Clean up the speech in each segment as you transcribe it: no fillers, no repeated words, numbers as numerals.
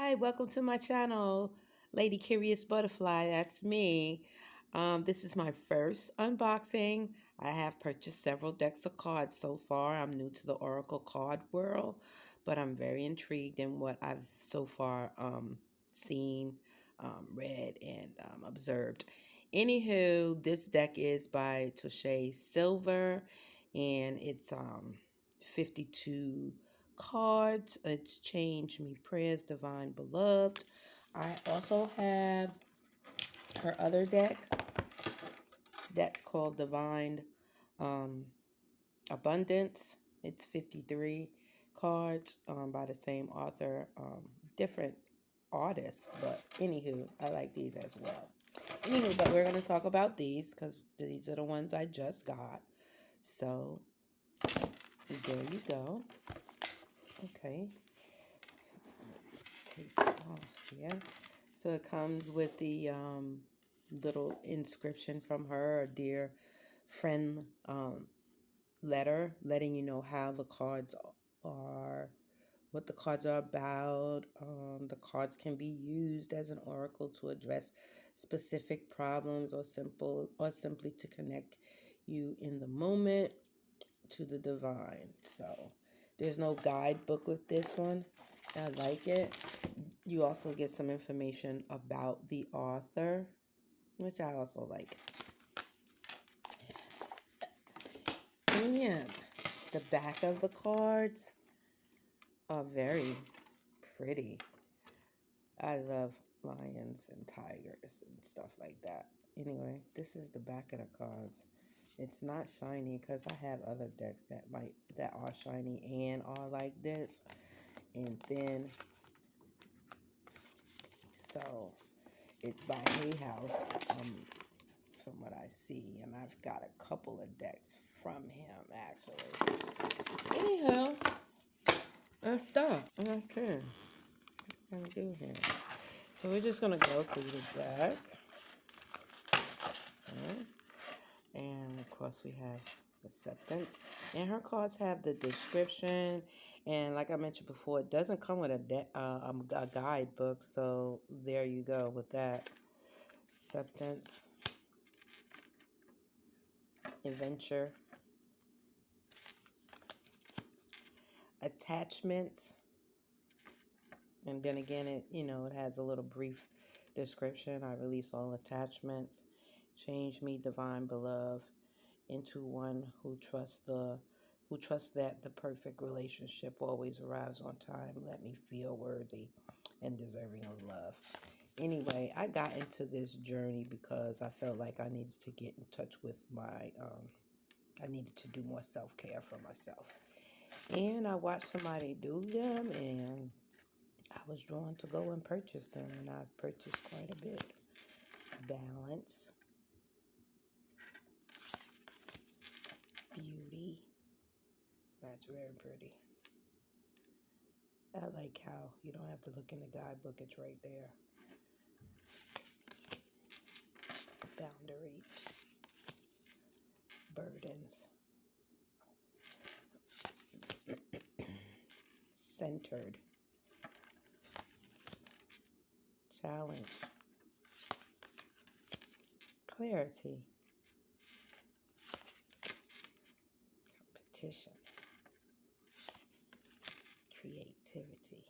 Hi, welcome to my channel, Lady Curious Butterfly. That's me. This is my first unboxing. I have purchased several decks of cards so far. I'm new to the Oracle card world, but I'm very intrigued in what I've so far seen, read, and observed. Anywho, this deck is by Tosha Silver, and it's 52 cards. It's Change Me Prayers, Divine Beloved. I also have her other deck that's called Divine um, Abundance. It's 53 cards by the same author, different artists, but anywho, I like these as well. Anywho, but we're going to talk about these because these are the ones I just got. So there you go. Okay, take it off here. So it comes with the little inscription from her, a dear friend letter, letting you know how the cards are, what the cards are about. The cards can be used as an oracle to address specific problems or simply to connect you in the moment to the divine. So there's no guidebook with this one. I like it. You also get some information about the author, which I also like. And the back of the cards are very pretty. I love lions and tigers and stuff like that. Anyway, this is the back of the cards. It's not shiny because I have other decks that are shiny and are like this. And then, so it's by Hay House, from what I see, and I've got a couple of decks from him actually. Anyhow, that's that. Okay, what I'm gonna do here. So we're just gonna go through the deck, okay? And of course we have acceptance, and her cards have the description. And like I mentioned before, it doesn't come with a guidebook, so there you go with that. Acceptance, adventure, attachments, and then again it has a little brief description. I release all attachments. Change me, divine beloved, into one who trusts that the perfect relationship always arrives on time. Let me feel worthy and deserving of love. Anyway, I got into this journey because I felt like I needed to get in touch with I needed to do more self-care for myself. And I watched somebody do them, and I was drawn to go and purchase them, and I've purchased quite a bit. Balance, beauty, that's very pretty. I like how you don't have to look in the guidebook, it's right there. Boundaries, burdens, centered, challenge, clarity, competition, creativity,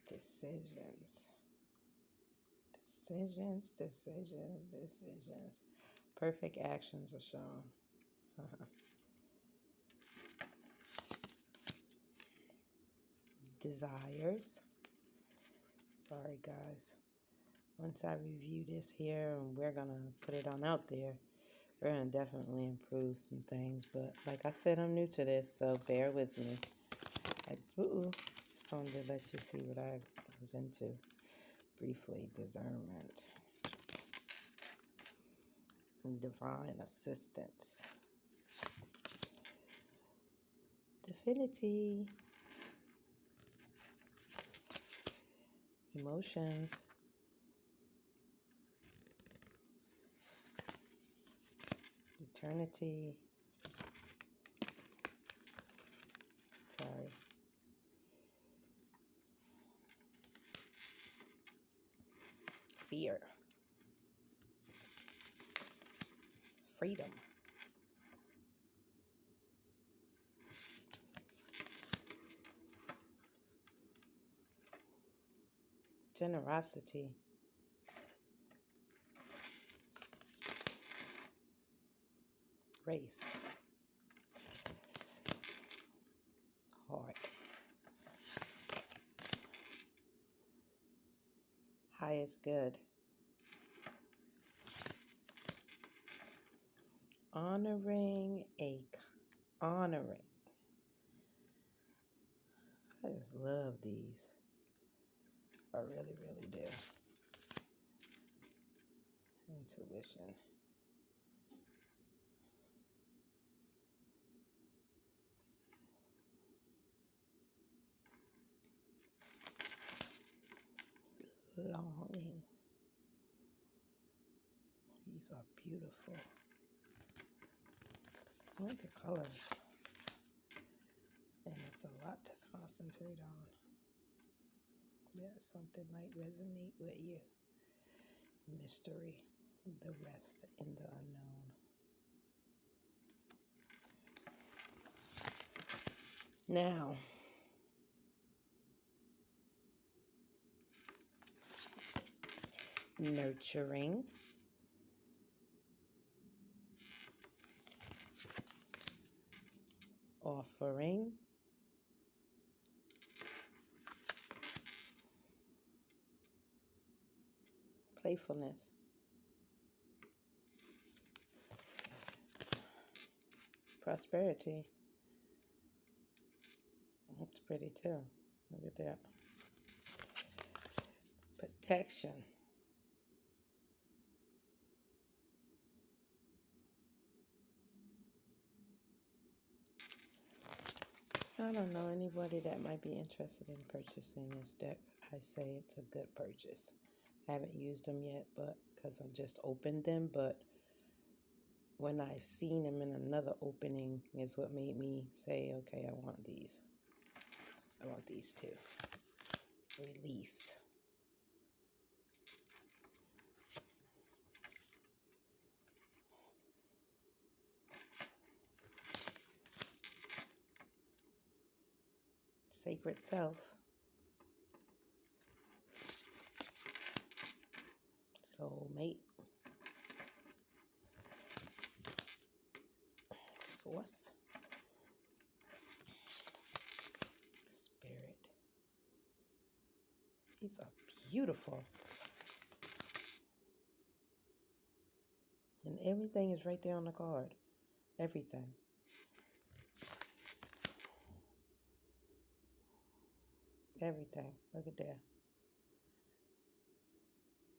decisions, decisions. Perfect actions are shown. Desires. Sorry, guys. Once I review this here, and we're going to put it on out there, we're going to definitely improve some things. But like I said, I'm new to this, so bear with me. Just wanted to let you see what I was into. Briefly, discernment. Divine assistance. Divinity. Emotions. Eternity. Sorry. fear, freedom, generosity, grace, heart, highest good, honoring honoring. I just love these. I really, really do. Intuition. Longing. These are beautiful. I like the colors. And it's a lot to concentrate on. Yeah, something might resonate with you. Mystery, the rest in the unknown. Now, nurturing, offering, playfulness, prosperity. That's pretty too. Look at that. Protection. I don't know anybody that might be interested in purchasing this deck. I say it's a good purchase. I haven't used them yet, but because I just opened them, but when I seen them in another opening is what made me say, okay, I want these. I want these too. Release. Sacred self. Soulmate. Source. Spirit. These are beautiful. And everything is right there on the card. Everything. Everything. Look at that.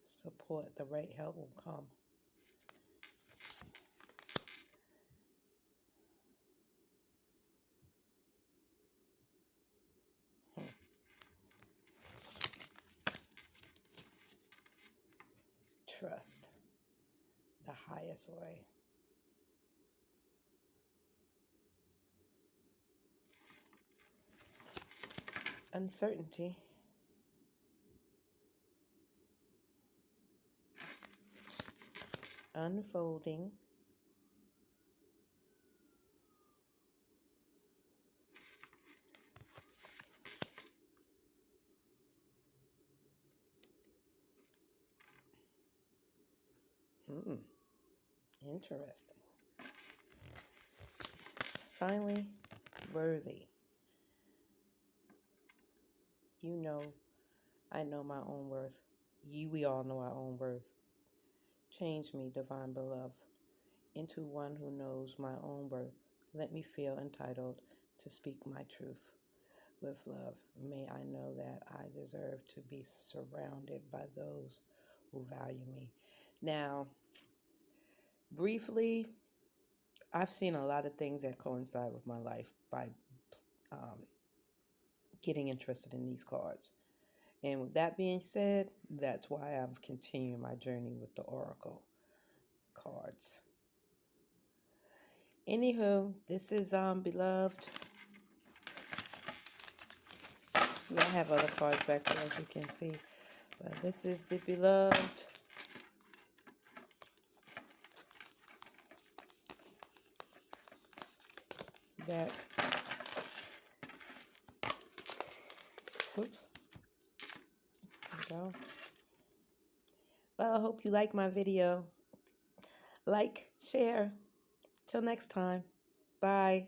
Support. The right help will come. Trust. The highest way. Uncertainty. Unfolding. Interesting. Finally, worthy. You know, I know my own worth. We all know our own worth. Change me, divine beloved, into one who knows my own worth. Let me feel entitled to speak my truth. With love, may I know that I deserve to be surrounded by those who value me. Now, briefly, I've seen a lot of things that coincide with my life by um, getting interested in these cards. And with that being said, that's why I'm continuing my journey with the Oracle cards. Anywho, this is Beloved. I have other cards back there, as you can see. But this is the Beloved that. Oops. There we go. Well, I hope you like my video. Like, share. Till next time. Bye.